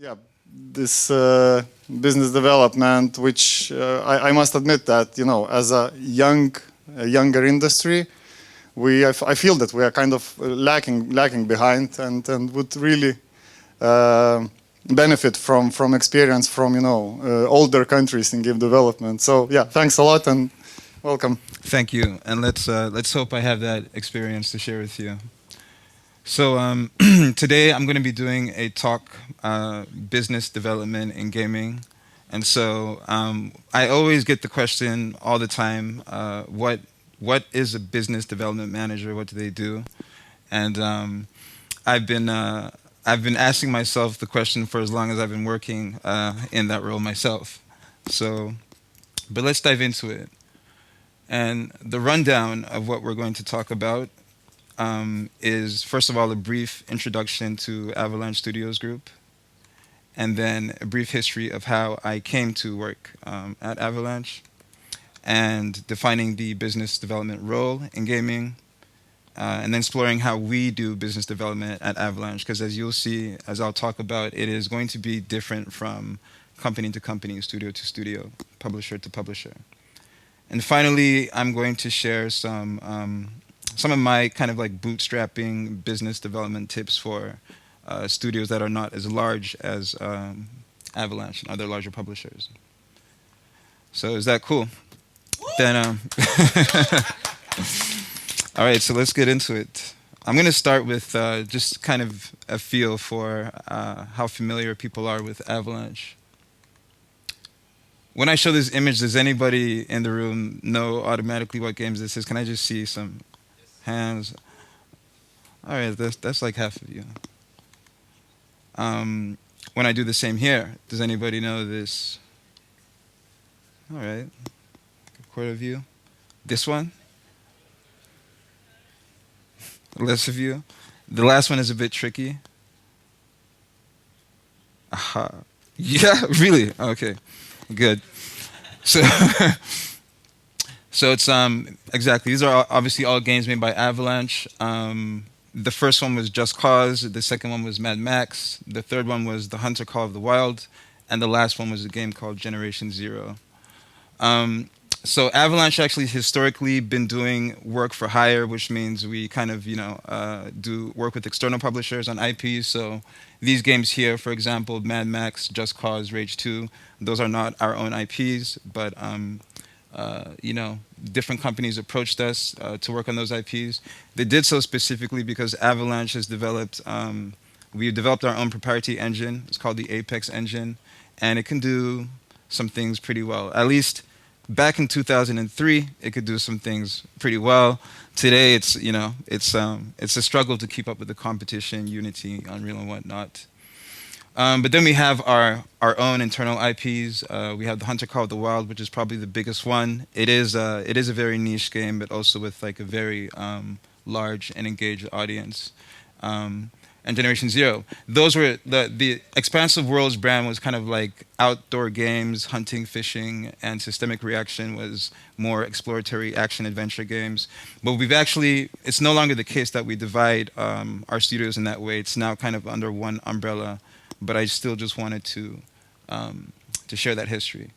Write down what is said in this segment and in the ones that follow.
Yeah, this business development, which I must admit that, you know, as a younger industry, I feel that we are kind of lacking behind, and would really uh, benefit from experience from, you know, older countries in game development. So yeah, thanks a lot and welcome. Thank you, and let's hope I have that experience to share with you. So today I'm going to be doing a talk, business development in gaming, and so I always get the question all the time, what is a business development manager? What do they do? And I've been uh, I've been asking myself the question for as long as I've been working in that role myself. So, but let's dive into it. And the rundown of what we're going to talk about is, first of all, a brief introduction to Avalanche Studios Group, and then a brief history of how I came to work at Avalanche, and defining the business development role in gaming, and then exploring how we do business development at Avalanche. Because as you'll see, as I'll talk about, it is going to be different from company to company, studio to studio, publisher to publisher. And finally, I'm going to share some of my kind of like bootstrapping business development tips for studios that are not as large as Avalanche and other larger publishers. So is that cool? Then, all right. So let's get into it. I'm going to start with just kind of a feel for how familiar people are with Avalanche. When I show this image, does anybody in the room know automatically what games this is? Can I just see some hands? All right, that's like half of you. When I do the same here, does anybody know this? All right, a quarter of you. This one, less of you. The last one is a bit tricky. Aha. Yeah, really? Okay, good. So, so it's exactly. These are obviously all games made by Avalanche. The first one was Just Cause. The second one was Mad Max. The third one was The Hunter Call of the Wild, and the last one was a game called Generation Zero. Um, so Avalanche actually historically been doing work for hire, which means we kind of do work with external publishers on IPs. So these games here, for example, Mad Max, Just Cause, Rage 2, those are not our own IPs, but different companies approached us to work on those IPs. They did so specifically because Avalanche has developed. We developed our own proprietary engine. It's called the Apex engine, and it can do some things pretty well. At least back in 2003, it could do some things pretty well. Today, it's a struggle to keep up with the competition, Unity, Unreal, and whatnot. But then we have our own internal IPs. We have the Hunter Call of the Wild, which is probably the biggest one. It is a very niche game, but also with like a very large and engaged audience. And Generation Zero. Those were the Expansive Worlds brand was kind of like outdoor games, hunting, fishing, and Systemic Reaction was more exploratory action adventure games. But it's no longer the case that we divide our studios in that way. It's now kind of under one umbrella. But I still just wanted to share that history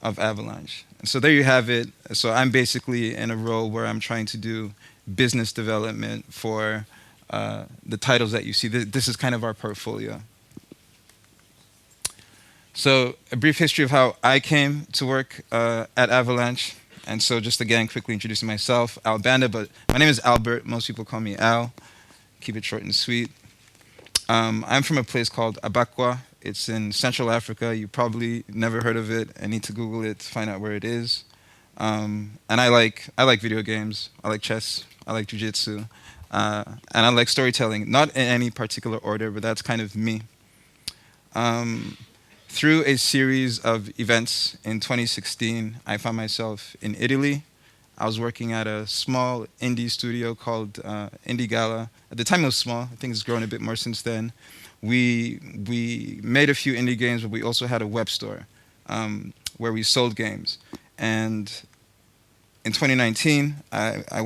of Avalanche. And so there you have it. So I'm basically in a role where I'm trying to do business development for the titles that you see. This is kind of our portfolio. So a brief history of how I came to work at Avalanche. And so just again, quickly introducing myself, Banda, but my name is Albert. Most people call me Al. Keep it short and sweet. I'm from a place called Abakwa. It's in Central Africa. You probably never heard of it and need to Google it to find out where it is. And I like video games. I like chess. I like jujitsu. And I like storytelling, not in any particular order, but that's kind of me. Through a series of events in 2016, I found myself in Italy. I was working at a small indie studio called Indie Gala. At the time it was small. I think it's grown a bit more since then. We made a few indie games, but we also had a web store where we sold games. And in 2019, I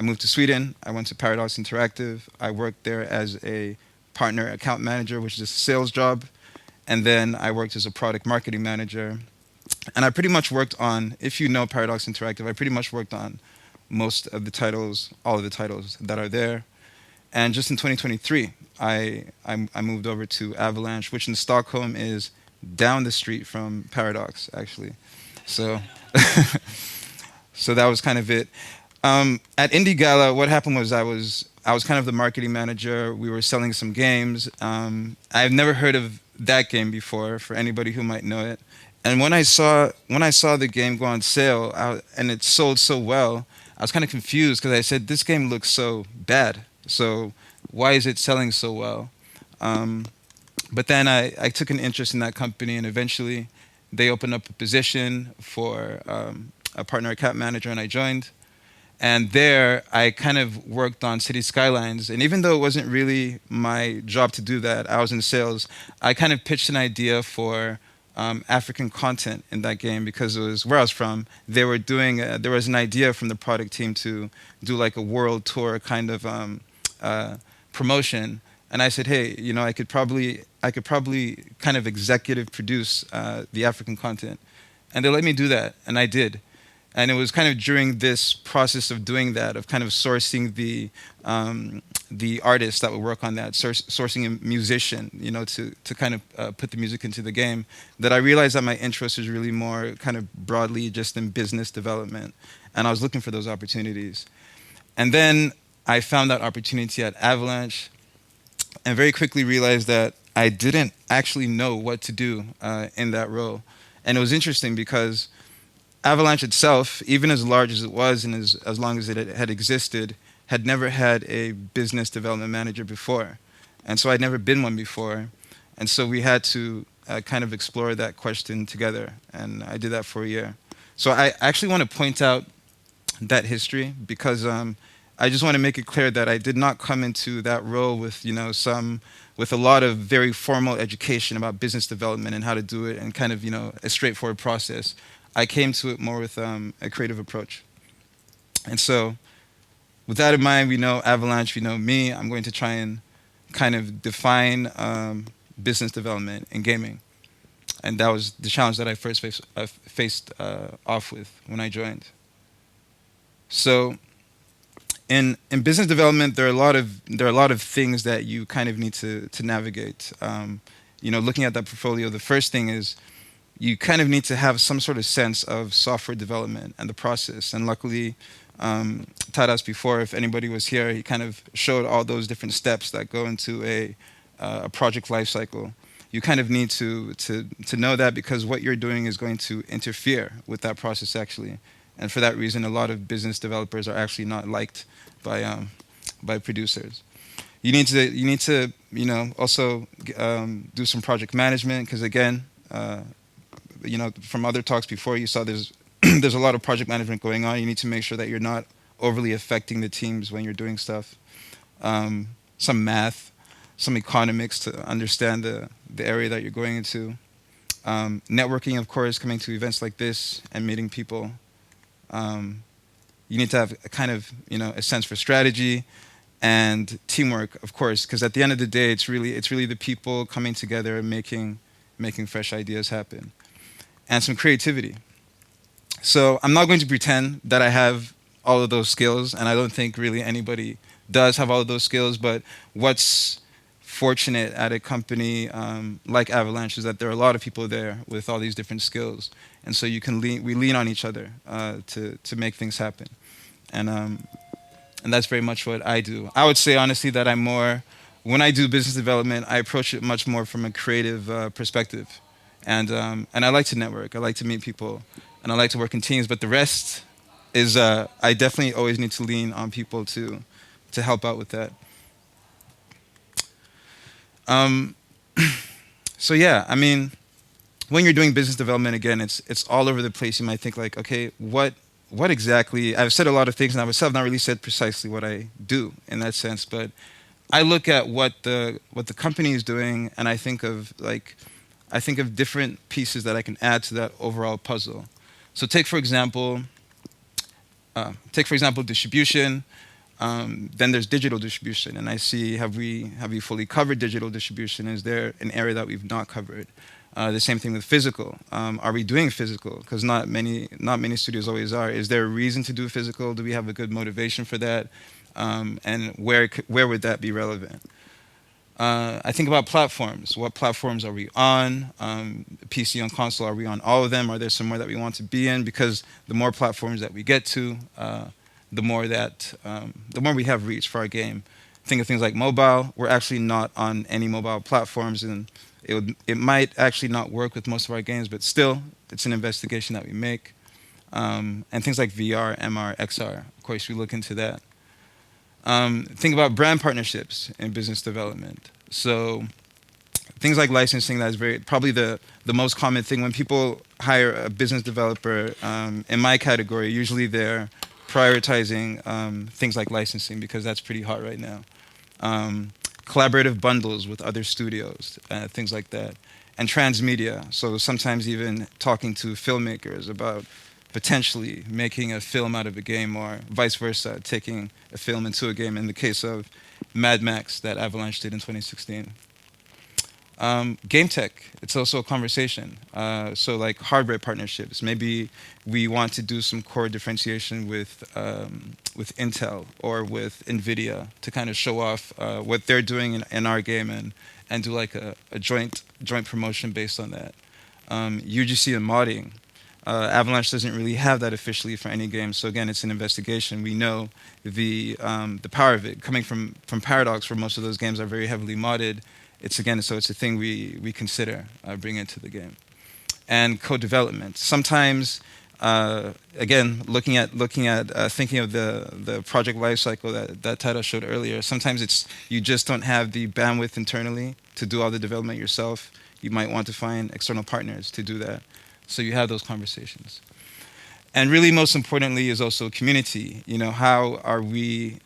moved to Sweden. I went to Paradox Interactive. I worked there as a partner account manager, which is a sales job. And then I worked as a product marketing manager. And I pretty much worked on, if you know Paradox Interactive, I pretty much worked on most of the titles, all of the titles that are there. And just in 2023, I moved over to Avalanche, which in Stockholm is down the street from Paradox, actually. So, so that was kind of it. At Indie Gala, what happened was I was kind of the marketing manager. We were selling some games. I've never heard of that game before, for anybody who might know it. And when I saw the game go on sale and it sold so well, I was kind of confused because I said, this game looks so bad. So why is it selling so well? But then I took an interest in that company, and eventually they opened up a position for a partner account manager, and I joined. And there I kind of worked on City Skylines. And even though it wasn't really my job to do that, I was in sales, I kind of pitched an idea for African content in that game because it was where I was from. They were doing, there was an idea from the product team to do like a world tour kind of promotion. And I said, hey, you know, I could probably kind of executive produce the African content. And they let me do that, and I did. And it was kind of during this process of doing that, of kind of sourcing the artists that would work on that, sourcing a musician, you know, to kind of put the music into the game, that I realized that my interest was really more kind of broadly just in business development. And I was looking for those opportunities. And then I found that opportunity at Avalanche and very quickly realized that I didn't actually know what to do in that role. And it was interesting because Avalanche itself, even as large as it was and as long as it had existed, had never had a business development manager before. And so I'd never been one before. And so we had to kind of explore that question together. And I did that for a year. So I actually want to point out that history because I just want to make it clear that I did not come into that role with, you know, with a lot of very formal education about business development and how to do it and kind of, you know, a straightforward process. I came to it more with a creative approach. And so with that in mind, we know Avalanche, we know me. I'm going to try and kind of define business development in gaming. And that was the challenge that I first faced off with when I joined. So in business development, there are a lot of things that you kind of need to navigate. You know, looking at that portfolio, the first thing is you kind of need to have some sort of sense of software development and the process. And luckily, Tadas before, if anybody was here, he kind of showed all those different steps that go into a project lifecycle. You kind of need to know that because what you're doing is going to interfere with that process actually. And for that reason, a lot of business developers are actually not liked by producers. You need to you know, also do some project management because again, you know, from other talks before, you saw there's there's a lot of project management going on. You need to make sure that you're not overly affecting the teams when you're doing stuff. Some math, some economics to understand the area that you're going into. Networking, of course, coming to events like this and meeting people. You need to have a kind of, you know, a sense for strategy and teamwork, of course, because at the end of the day, it's really the people coming together and making fresh ideas happen. And some creativity. So I'm not going to pretend that I have all of those skills, and I don't think really anybody does have all of those skills, but what's fortunate at a company like Avalanche is that there are a lot of people there with all these different skills, and so we lean on each other to make things happen, and that's very much what I do. I would say honestly that when I do business development, I approach it much more from a creative perspective. And I like to network, I like to meet people, and I like to work in teams, but the rest is, I definitely always need to lean on people to help out with that. So yeah, I mean, when you're doing business development, again, it's all over the place. You might think like, okay, what exactly, I've said a lot of things, and I myself not really said precisely what I do in that sense, but I look at what the company is doing, and I think of different pieces that I can add to that overall puzzle. So take for example distribution. Then there's digital distribution, and I see, have we fully covered digital distribution? Is there an area that we've not covered? The same thing with physical. Are we doing physical? Because not many studios always are. Is there a reason to do physical? Do we have a good motivation for that? And where would that be relevant? I think about platforms. What platforms are we on? PC and console, are we on all of them? Are there some more that we want to be in? Because the more platforms that we get to, the more we have reach for our game. Think of things like mobile. We're actually not on any mobile platforms, and it might actually not work with most of our games, but still, it's an investigation that we make. And things like VR, MR, XR. Of course, we look into that. Think about brand partnerships in business development. So things like licensing, that is probably the most common thing. When people hire a business developer, in my category, usually they're prioritizing things like licensing, because that's pretty hot right now. Collaborative bundles with other studios, things like that. And transmedia, so sometimes even talking to filmmakers about potentially making a film out of a game, or vice versa, taking a film into a game, in the case of Mad Max that Avalanche did in 2016. Game tech, it's also a conversation. So like hardware partnerships. Maybe we want to do some core differentiation with Intel or with NVIDIA to kind of show off what they're doing in our game, and do like a joint promotion based on that. UGC and modding. Avalanche doesn't really have that officially for any game, so again, it's an investigation. We know the power of it. Coming from Paradox, where most of those games are very heavily modded, it's a thing we consider bringing into the game. And co-development. Sometimes, again, thinking of the project lifecycle that Tata showed earlier. Sometimes you just don't have the bandwidth internally to do all the development yourself. You might want to find external partners to do that. So you have those conversations. And really, most importantly, is also community. How are we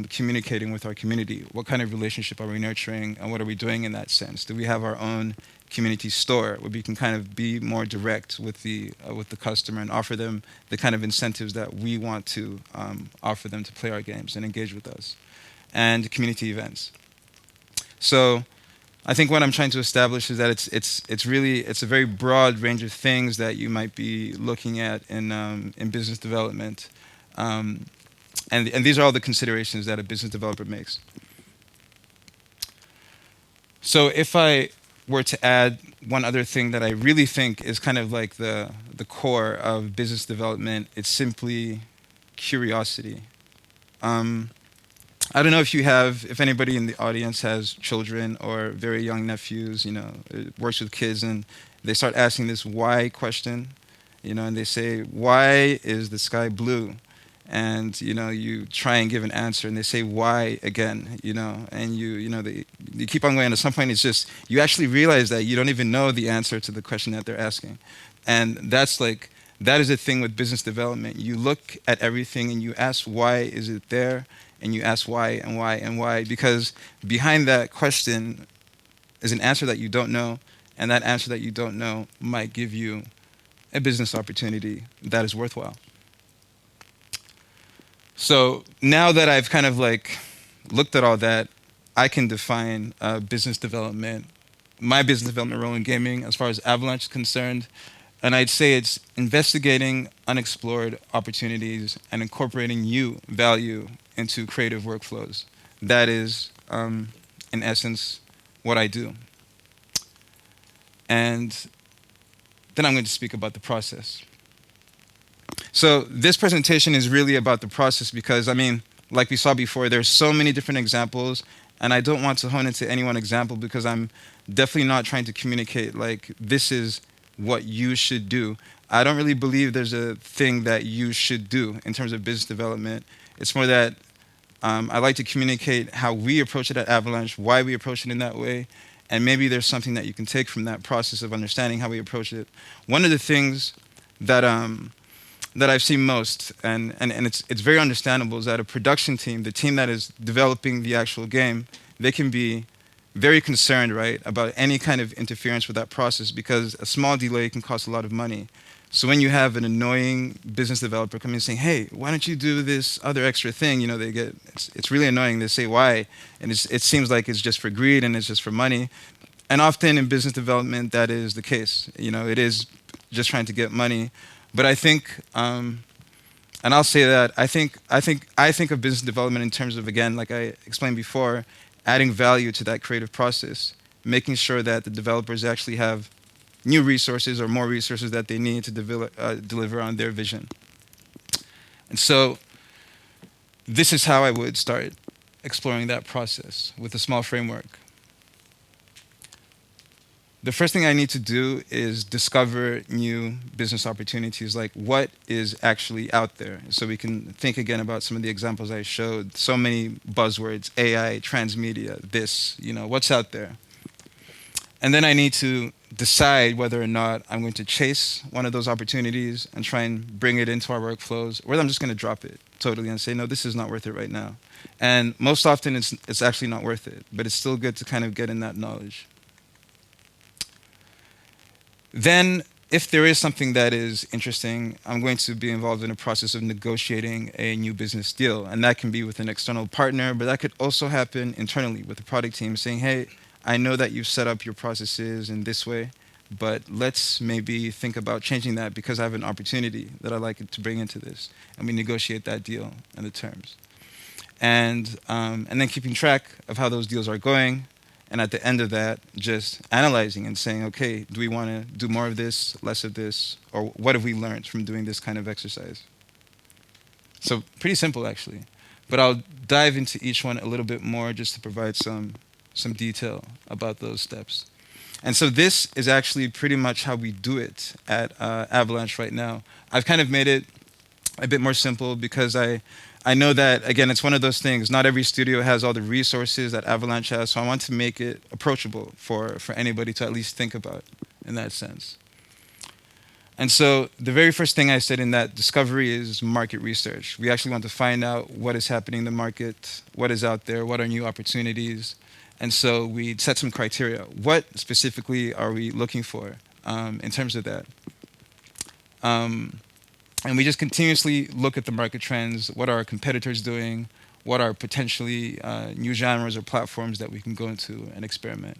communicating with our community? What kind of relationship are we nurturing, and what are we doing in that sense? Do we have our own community store where we can kind of be more direct with the customer and offer them the kind of incentives that we want to offer them to play our games and engage with us? And community events. So I think what I'm trying to establish is that it's a very broad range of things that you might be looking at in business development, and these are all the considerations that a business developer makes. So if I were to add one other thing that I really think is kind of like the core of business development, it's simply curiosity. I don't know if anybody in the audience has children or very young nephews, works with kids, and they start asking this why question, and they say, why is the sky blue? And, you try and give an answer, and they say why again, and you keep on going. At some point, it's just, you actually realize that you don't even know the answer to the question that they're asking. And that is the thing with business development. You look at everything and you ask, why is it there? And you ask why and why and why, because behind that question is an answer that you don't know, and that answer that you don't know might give you a business opportunity that is worthwhile. So now that I've kind of looked at all that, I can define business development, my business development role in gaming as far as Avalanche is concerned. And I'd say it's investigating unexplored opportunities and incorporating new value into creative workflows. That is, in essence, what I do. And then I'm going to speak about the process. So this presentation is really about the process because, like we saw before, there's so many different examples, and I don't want to hone into any one example because I'm definitely not trying to communicate this is what you should do. I don't really believe there's a thing that you should do in terms of business development. It's more that I like to communicate how we approach it at Avalanche, why we approach it in that way, and maybe there's something that you can take from that process of understanding how we approach it. One of the things that I've seen most, and it's very understandable, is that a production team, the team that is developing the actual game, they can be very concerned, right, about any kind of interference with that process because a small delay can cost a lot of money. So when you have an annoying business developer coming and saying, "Hey, why don't you do this other extra thing?" You know, it's really annoying. They say why, and it seems like it's just for greed and it's just for money. And often in business development, that is the case. You know, it is just trying to get money. But I think, and I'll say that I think of business development in terms of, again, like I explained before, adding value to that creative process, making sure that the developers actually have new resources or more resources that they need to deliver on their vision. And so this is how I would start exploring that process with a small framework. The first thing I need to do is discover new business opportunities, like what is actually out there. So we can think again about some of the examples I showed. So many buzzwords, AI, transmedia, this, you know, what's out there. And then I need to decide whether or not I'm going to chase one of those opportunities and try and bring it into our workflows, or whether I'm just going to drop it totally and say, no, this is not worth it right now. And most often it's actually not worth it, but it's still good to kind of get in that knowledge. Then, if there is something that is interesting, I'm going to be involved in a process of negotiating a new business deal. And that can be with an external partner, but that could also happen internally with the product team saying, hey, I know that you've set up your processes in this way, but let's maybe think about changing that because I have an opportunity that I'd like to bring into this. And we negotiate that deal and the terms. And then keeping track of how those deals are going. And at the end of that, just analyzing and saying, okay, do we want to do more of this, less of this, or what have we learned from doing this kind of exercise? So pretty simple, actually. But I'll dive into each one a little bit more just to provide some detail about those steps. And so this is actually pretty much how we do it at Avalanche right now. I've kind of made it a bit more simple because I know that, again, it's one of those things. Not every studio has all the resources that Avalanche has, so I want to make it approachable for anybody to at least think about in that sense. And so the very first thing I said in that discovery is market research. We actually want to find out what is happening in the market, what is out there, what are new opportunities. And so we set some criteria. What specifically are we looking for in terms of that? And we just continuously look at the market trends, what are our competitors doing, what are potentially new genres or platforms that we can go into and experiment.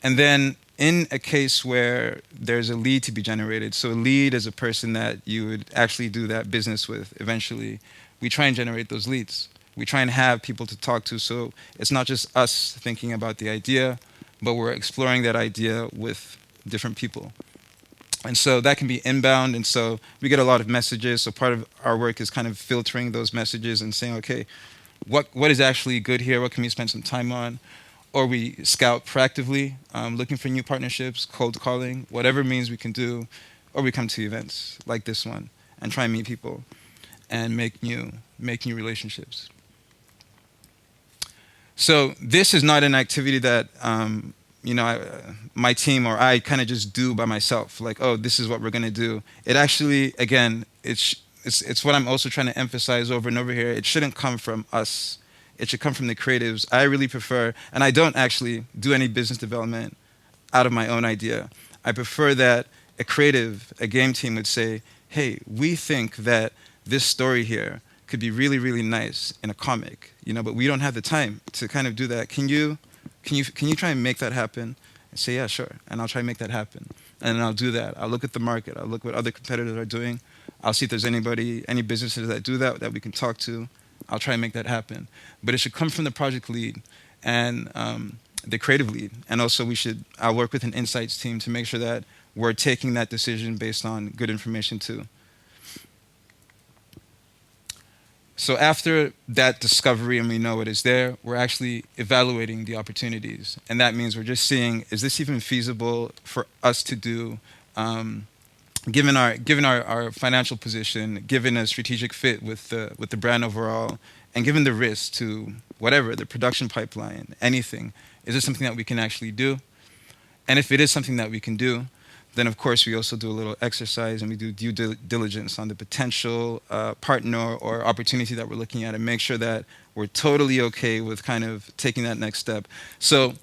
And then in a case where there's a lead to be generated, so a lead is a person that you would actually do that business with eventually, we try and generate those leads. We try and have people to talk to, so it's not just us thinking about the idea, but we're exploring that idea with different people. And so that can be inbound, and so we get a lot of messages. So part of our work is kind of filtering those messages and saying, okay, what is actually good here? What can we spend some time on? Or we scout proactively, looking for new partnerships, cold calling, whatever means we can do. Or we come to events like this one and try and meet people and make new relationships. So this is not an activity that my team or I kind of just do by myself, like, oh, this is what we're going to do. It actually, again, it's what I'm also trying to emphasize over and over here. It shouldn't come from us. It should come from the creatives. I really prefer, and I don't actually do any business development out of my own idea. I prefer that a creative, a game team would say, hey, we think that this story here could be really, really nice in a comic, but we don't have the time to kind of do that. Can you try and make that happen? And say, yeah, sure. And I'll try and make that happen. And then I'll do that. I'll look at the market. I'll look what other competitors are doing. I'll see if there's any businesses that do that we can talk to. I'll try and make that happen. But it should come from the project lead and the creative lead. And also I'll work with an insights team to make sure that we're taking that decision based on good information too. So after that discovery and we know what is there, we're actually evaluating the opportunities. And that means we're just seeing, is this even feasible for us to do, given our financial position, given a strategic fit with the brand overall, and given the risk to whatever, the production pipeline, anything, is this something that we can actually do? And if it is something that we can do, then of course we also do a little exercise and we do due diligence on the potential partner or opportunity that we're looking at and make sure that we're totally okay with kind of taking that next step. So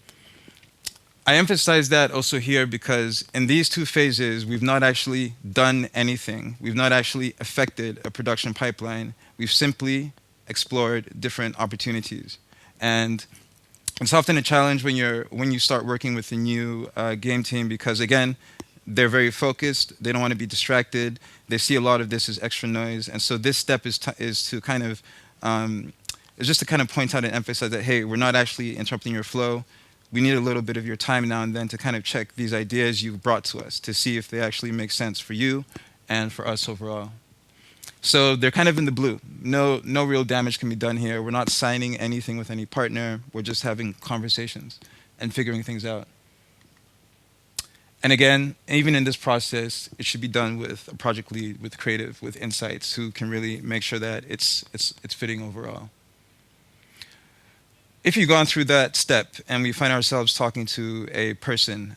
I emphasize that also here because in these two phases, we've not actually done anything. We've not actually affected a production pipeline. We've simply explored different opportunities. And it's often a challenge when you start working with a new game team because, again, they're very focused. They don't want to be distracted. They see a lot of this as extra noise. And so this step is to kind of is just to kind of point out and emphasize that, hey, we're not actually interrupting your flow. We need a little bit of your time now and then to kind of check these ideas you've brought to us to see if they actually make sense for you and for us overall. So they're kind of in the blue. No real damage can be done here. We're not signing anything with any partner. We're just having conversations and figuring things out. And again, even in this process, it should be done with a project lead, with creative, with insights, who can really make sure that it's fitting overall. If you've gone through that step and we find ourselves talking to a person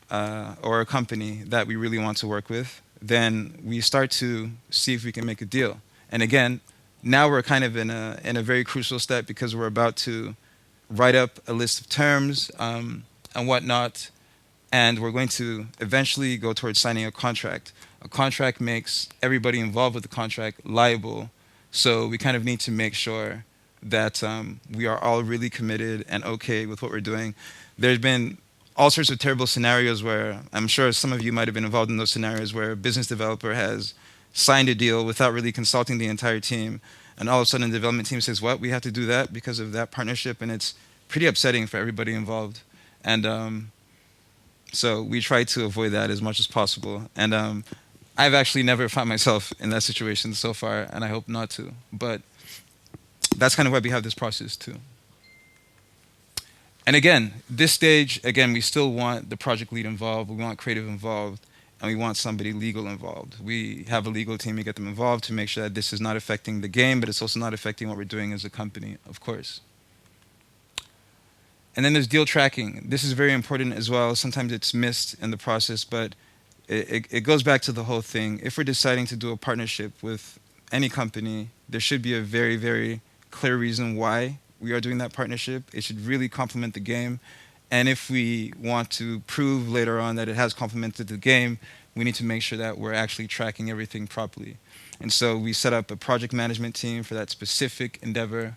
or a company that we really want to work with, then we start to see if we can make a deal. And again, now we're kind of in a very crucial step because we're about to write up a list of terms and whatnot, and we're going to eventually go towards signing a contract. A contract makes everybody involved with the contract liable, so we kind of need to make sure that we are all really committed and okay with what we're doing. There's been all sorts of terrible scenarios where I'm sure some of you might have been involved in those scenarios where a business developer has signed a deal without really consulting the entire team, and all of a sudden the development team says, what, we have to do that because of that partnership, and it's pretty upsetting for everybody involved. And so we try to avoid that as much as possible. And I've actually never found myself in that situation so far, and I hope not to. But that's kind of why we have this process too. And again, this stage, again, we still want the project lead involved, we want creative involved, and we want somebody legal involved. We have a legal team to get them involved to make sure that this is not affecting the game, but it's also not affecting what we're doing as a company, of course. And then there's deal tracking. This is very important as well. Sometimes it's missed in the process, but it goes back to the whole thing. If we're deciding to do a partnership with any company, there should be a very, very clear reason why we are doing that partnership. It should really complement the game. And if we want to prove later on that it has complemented the game, we need to make sure that we're actually tracking everything properly. And so we set up a project management team for that specific endeavor.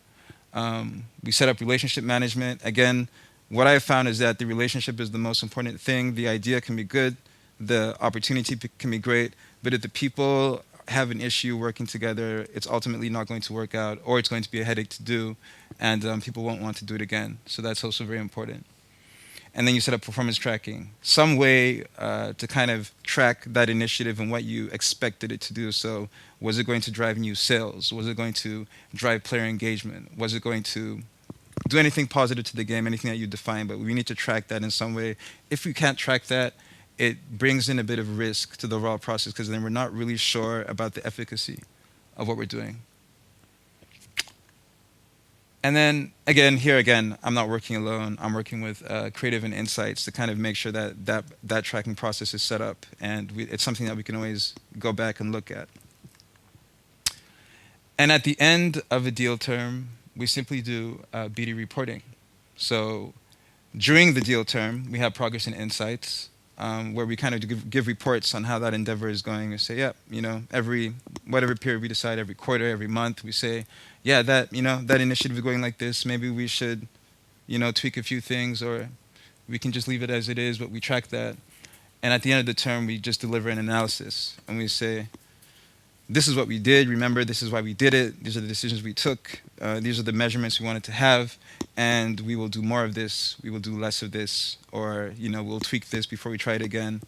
We set up relationship management. Again, what I found is that the relationship is the most important thing. The idea can be good, the opportunity can be great, but if the people have an issue working together, it's ultimately not going to work out, or it's going to be a headache to do, and people won't want to do it again. So that's also very important. And then you set up performance tracking, some way to kind of track that initiative and what you expected it to do. So was it going to drive new sales? Was it going to drive player engagement? Was it going to do anything positive to the game, anything that you define? But we need to track that in some way. If we can't track that, it brings in a bit of risk to the overall process because then we're not really sure about the efficacy of what we're doing. And then, again, I'm not working alone. I'm working with creative and insights to kind of make sure that tracking process is set up. And it's something that we can always go back and look at. And at the end of a deal term, we simply do BD reporting. So during the deal term, we have progress and insights, where we kind of give reports on how that endeavor is going and say, yeah, every whatever period we decide, every quarter, every month, we say, yeah, that initiative is going like this. Maybe we should, tweak a few things, or we can just leave it as it is, but we track that. And at the end of the term, we just deliver an analysis and we say, this is what we did. Remember, this is why we did it. These are the decisions we took. These are the measurements we wanted to have. And we will do more of this. We will do less of this. Or, we'll tweak this before we try it again.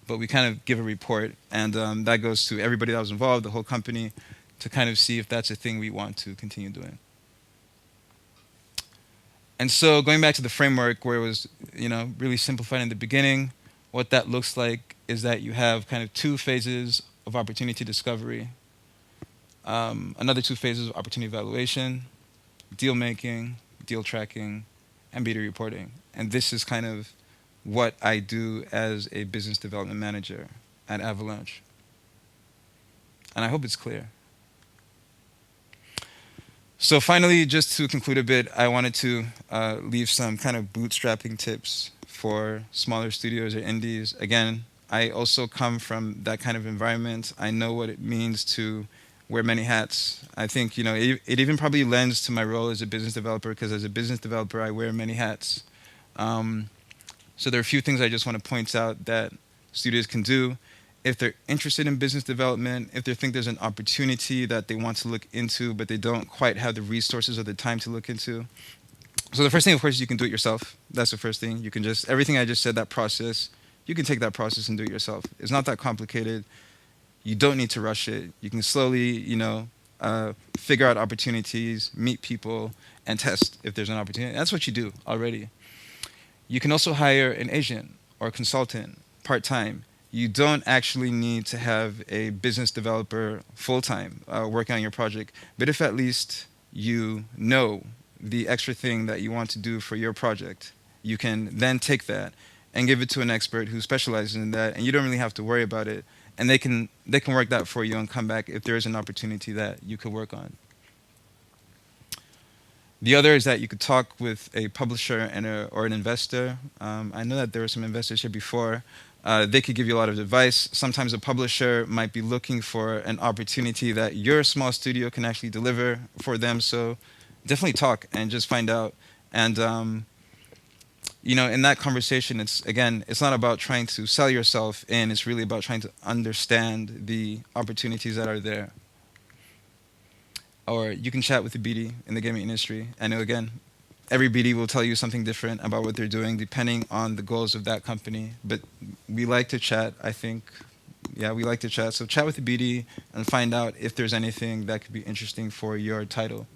But we kind of give a report. And that goes to everybody that was involved, the whole company, to kind of see if that's a thing we want to continue doing. And so going back to the framework where it was, really simplified in the beginning, what that looks like is that you have kind of two phases of opportunity discovery, another two phases of opportunity evaluation, deal making, deal tracking, and BD reporting. And this is kind of what I do as a business development manager at Avalanche. And I hope it's clear. So finally, just to conclude a bit, I wanted to leave some kind of bootstrapping tips for smaller studios or indies. Again, I also come from that kind of environment. I know what it means to wear many hats. I think, you know, it even probably lends to my role as a business developer, because as a business developer, I wear many hats. So there are a few things I just want to point out that studios can do if they're interested in business development, if they think there's an opportunity that they want to look into, but they don't quite have the resources or the time to look into. So the first thing, of course, you can do it yourself. That's the first thing. You can just, everything I just said, that process, you can take that process and do it yourself. It's not that complicated. You don't need to rush it. You can slowly, you know, figure out opportunities, meet people, and test if there's an opportunity. That's what you do already. You can also hire an agent or a consultant part-time. You don't actually need to have a business developer full-time working on your project, but if at least you know the extra thing that you want to do for your project, you can then take that and give it to an expert who specializes in that, and you don't really have to worry about it, and they can work that for you and come back if there is an opportunity that you could work on. The other is that you could talk with a publisher and or an investor. I know that there were some investors here before. They could give you a lot of advice. Sometimes a publisher might be looking for an opportunity that your small studio can actually deliver for them. So definitely talk and just find out. And you know, in that conversation, it's not about trying to sell yourself in. It's really about trying to understand the opportunities that are there. Or you can chat with the BD in the gaming industry. I know, again, every BD will tell you something different about what they're doing depending on the goals of that company. But we like to chat, I think. Yeah, we like to chat. So chat with the BD and find out if there's anything that could be interesting for your title.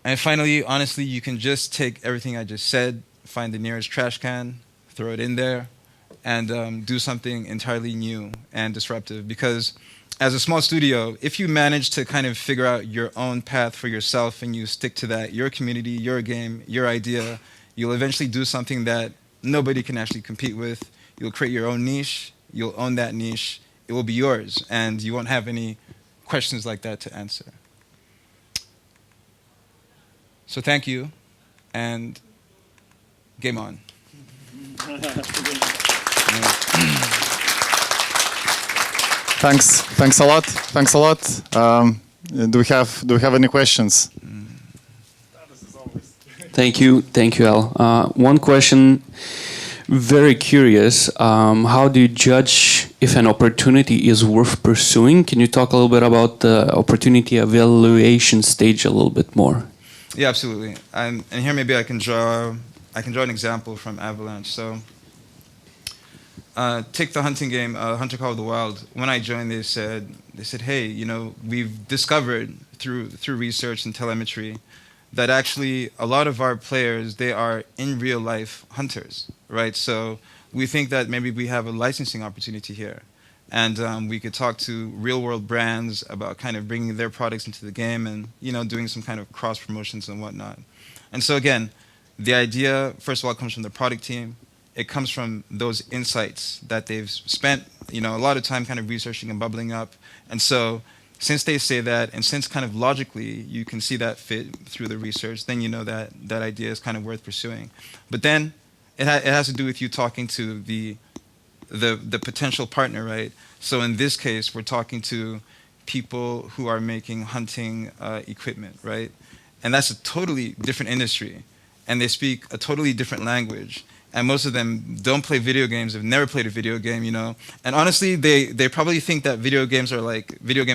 And finally, honestly, you can just take everything I just said, find the nearest trash can, throw it in there, and do something entirely new and disruptive. Because as a small studio, if you manage to kind of figure out your own path for yourself and you stick to that, your community, your game, your idea, you'll eventually do something that nobody can actually compete with. You'll create your own niche. You'll own that niche. It will be yours, and you won't have any questions like that to answer. So thank you, and game on. Thanks a lot. Thanks a lot. Do we have any questions? Thank you, Al. One question, very curious. How do you judge if an opportunity is worth pursuing? Can you talk a little bit about the opportunity evaluation stage a little bit more? Yeah, absolutely. And here maybe I can draw an example from Avalanche. So take the hunting game, Hunter Call of the Wild. When I joined, they said, hey, you know, we've discovered through research and telemetry that actually a lot of our players, they are in real life hunters, right? So we think that maybe we have a licensing opportunity here. And we could talk to real world brands about kind of bringing their products into the game and, you know, doing some kind of cross promotions and whatnot. And so again, the idea, first of all, comes from the product team. It comes from those insights that they've spent, you know, a lot of time kind of researching and bubbling up. And so since they say that, and since kind of logically you can see that fit through the research, then you know that that idea is kind of worth pursuing. But then it has to do with you talking to the potential partner, right? So in this case, we're talking to people who are making hunting equipment, right? And that's a totally different industry. And they speak a totally different language. And most of them don't play video games, have never played a video game, you know. And honestly, they probably think that video game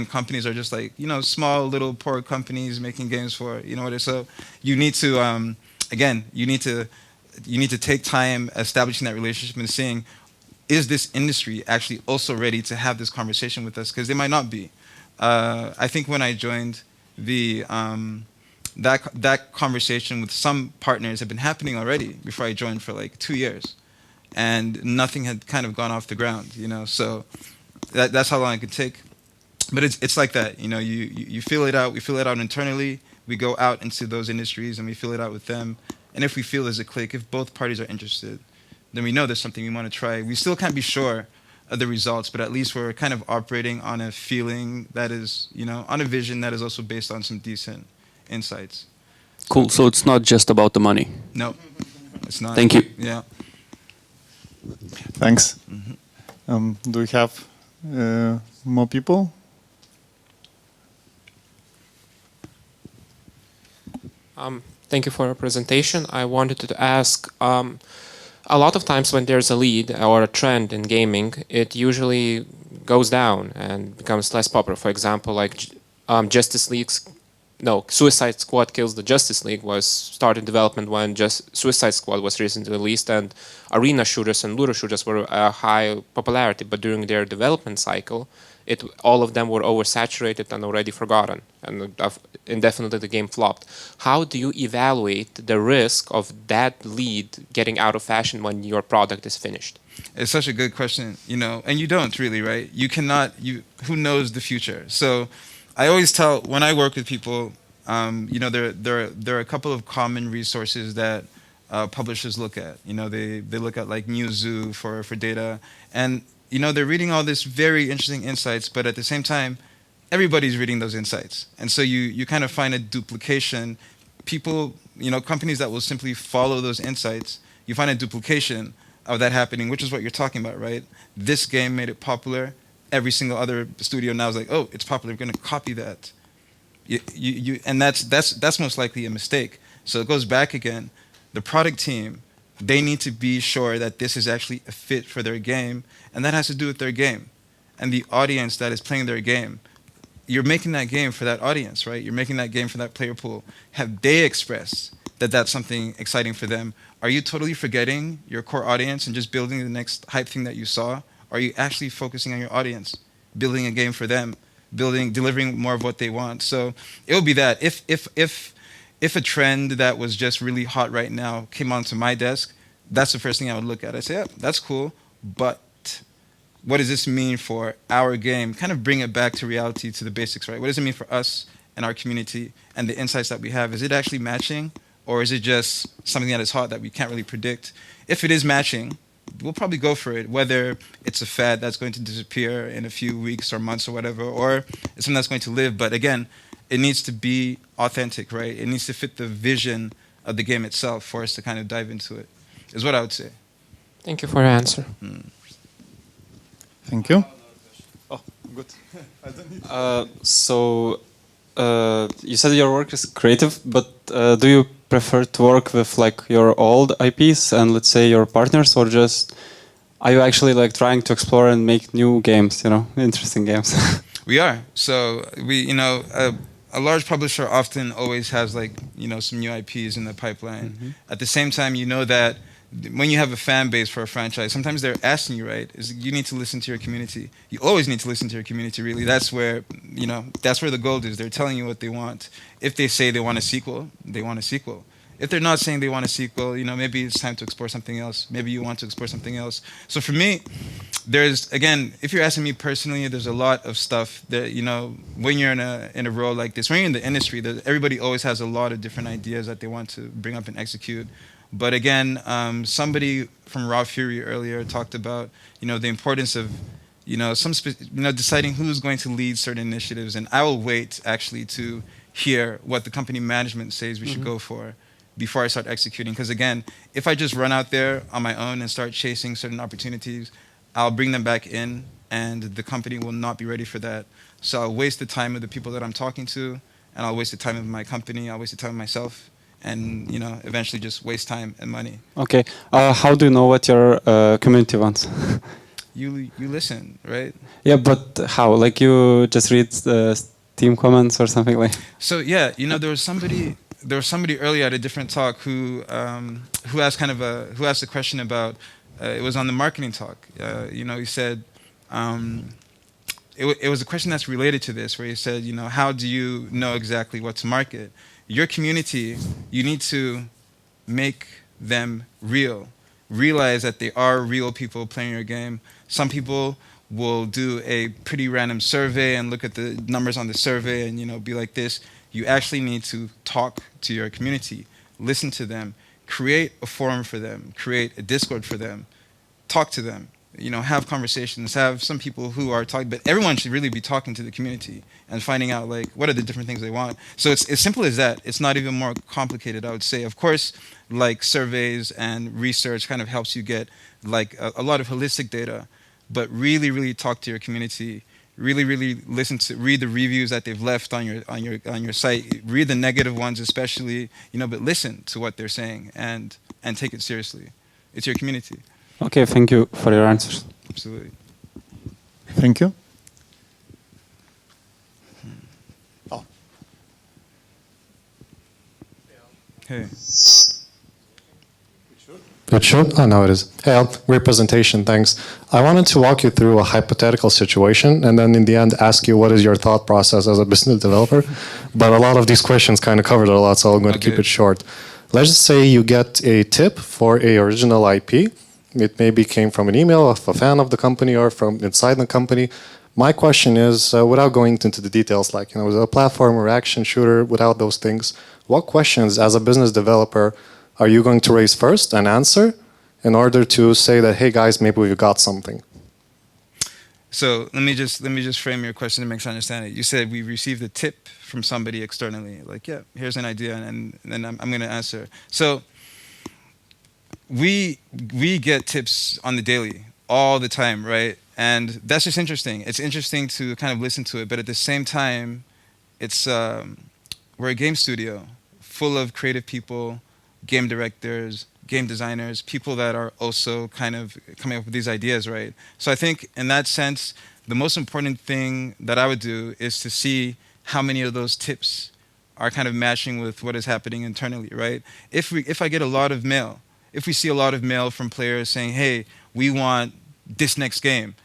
companies are just like, you know, small little poor companies making games for, you know what it is. So you need to, again, you need to take time establishing that relationship and seeing, is this industry actually also ready to have this conversation with us? Because they might not be. I think when I joined, that conversation with some partners had been happening already before I joined for like 2 years, and nothing had kind of gone off the ground, you know. So that's how long it could take. But it's like that, you know. You feel it out. We feel it out internally. We go out into those industries and we feel it out with them. And if we feel there's a click, if both parties are interested, then we know there's something we want to try. We still can't be sure of the results, but at least we're kind of operating on a feeling that is, on a vision that is also based on some decent insights. Cool. So it's not just about the money. No, it's not. Thank you. Yeah. Thanks. Do we have more people? Thank you for your presentation. I wanted to ask, a lot of times when there's a lead or a trend in gaming, it usually goes down and becomes less popular. For example, like Suicide Squad Kills the Justice League was started development when just Suicide Squad was recently released, and arena shooters and looter shooters were a high popularity, but during their development cycle, all of them were oversaturated and already forgotten, and indefinitely the game flopped. How do you evaluate the risk of that lead getting out of fashion when your product is finished? It's such a good question, and you don't really, right? You cannot, who knows the future? So I always tell, when I work with people, there are a couple of common resources that publishers look at. They look at like Newzoo for data, and they're reading all this very interesting insights, but at the same time, everybody's reading those insights. And so you kind of find a duplication. People, companies that will simply follow those insights, you find a duplication of that happening, which is what you're talking about, right? This game made it popular. Every single other studio now is like, oh, it's popular, we're going to copy that. And that's most likely a mistake. So it goes back again. The product team, they need to be sure that this is actually a fit for their game, and that has to do with their game. And the audience that is playing their game, you're making that game for that audience, right? You're making that game for that player pool. Have they expressed that that's something exciting for them? Are you totally forgetting your core audience and just building the next hype thing that you saw? Are you actually focusing on your audience, building a game for them, delivering more of what they want? So it will be that. If a trend that was just really hot right now came onto my desk, that's the first thing I would look at. I'd say, yeah, that's cool, but what does this mean for our game? Kind of bring it back to reality, to the basics, right? What does it mean for us and our community and the insights that we have? Is it actually matching, or is it just something that is hot that we can't really predict? If it is matching, we'll probably go for it, whether it's a fad that's going to disappear in a few weeks or months or whatever, or it's something that's going to live. But again, it needs to be authentic, right? It needs to fit the vision of the game itself for us to kind of dive into it, is what I would say. Thank you for your answer. Thank you. Oh, good. You said your work is creative, but do you prefer to work with like your old IPs and let's say your partners, or just are you actually like trying to explore and make new games, interesting games? We are. So a large publisher often always has like, some new IPs in the pipeline. Mm-hmm. At the same time, that when you have a fan base for a franchise, sometimes they're asking you, right, you need to listen to your community. You always need to listen to your community, really. That's where, that's where the gold is. They're telling you what they want. If they say they want a sequel, they want a sequel. If they're not saying they want a sequel, maybe it's time to explore something else. Maybe you want to explore something else. So for me, again, if you're asking me personally, there's a lot of stuff that, when you're in a role like this, when you're in the industry, everybody always has a lot of different ideas that they want to bring up and execute. But again, somebody from Raw Fury earlier talked about, the importance of, deciding who's going to lead certain initiatives. And I will wait actually to hear what the company management says we should go for before I start executing. Because again, if I just run out there on my own and start chasing certain opportunities, I'll bring them back in, and the company will not be ready for that. So I'll waste the time of the people that I'm talking to, and I'll waste the time of my company, I'll waste the time of myself, and eventually just waste time and money. Okay. How do you know what your community wants? You listen, right? Yeah, but how? Like you just read the Steam comments or something like? So yeah, there was somebody earlier at a different talk who asked a question about it was on the marketing talk. He said it was a question that's related to this, where he said, how do you know exactly what to market? Your community, you need to make them real. Realize that they are real people playing your game. Some people will do a pretty random survey and look at the numbers on the survey and be like this. You actually need to talk to your community, listen to them, create a forum for them, create a Discord for them, talk to them. have conversations, have some people who are talking, but everyone should really be talking to the community and finding out like what are the different things they want. So it's as simple as that. It's not even more complicated, I would say. Of course, like surveys and research kind of helps you get like a lot of holistic data, but really, really talk to your community. Really, really read the reviews that they've left on your site. Read the negative ones, especially, but listen to what they're saying and take it seriously. It's your community. Okay, thank you for your answers. Absolutely. Thank you. Oh. Hey. It should? Oh, no, it is. Hey, Al, great presentation, thanks. I wanted to walk you through a hypothetical situation and then in the end ask you what is your thought process as a business developer. But a lot of these questions kind of covered it a lot, so I'm going to keep it short. Let's just say you get a tip for a original IP. It maybe came from an email of a fan of the company or from inside the company. My question is, without going into the details, like, was it a platform or action shooter, without those things, what questions as a business developer are you going to raise first and answer in order to say that, hey guys, maybe we've got something? So let me just frame your question to make sure I understand it. You said we received a tip from somebody externally, like, yeah, here's an idea, and then I'm going to answer. So we get tips on the daily, all the time, right? And that's just interesting. It's interesting to kind of listen to it, but at the same time, it's we're a game studio full of creative people, game directors, game designers, people that are also kind of coming up with these ideas, right? So I think in that sense, the most important thing that I would do is to see how many of those tips are kind of matching with what is happening internally, right? If I get a lot of mail, if we see a lot of mail from players saying, hey, we want this next game,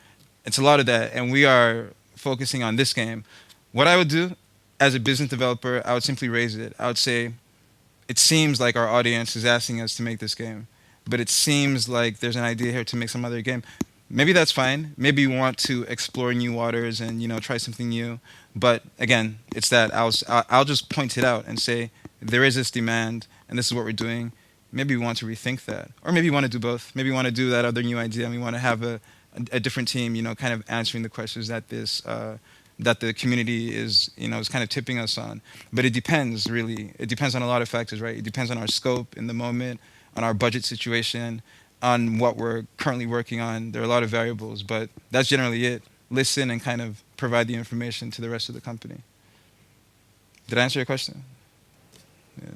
it's a lot of that, and we are focusing on this game, what I would do as a business developer, I would simply raise it. I would say, it seems like our audience is asking us to make this game, but it seems like there's an idea here to make some other game. Maybe that's fine. Maybe you want to explore new waters and try something new. But again, it's that I'll just point it out and say there is this demand and this is what we're doing. Maybe we want to rethink that, or maybe you want to do both. Maybe you want to do that other new idea and we want to have a different team, kind of answering the questions that that the community is kind of tipping us on. But it depends, really. It depends on a lot of factors, right? It depends on our scope in the moment, on our budget situation, on what we're currently working on. There are a lot of variables, but that's generally it. Listen and kind of provide the information to the rest of the company. Did I answer your question? Yeah.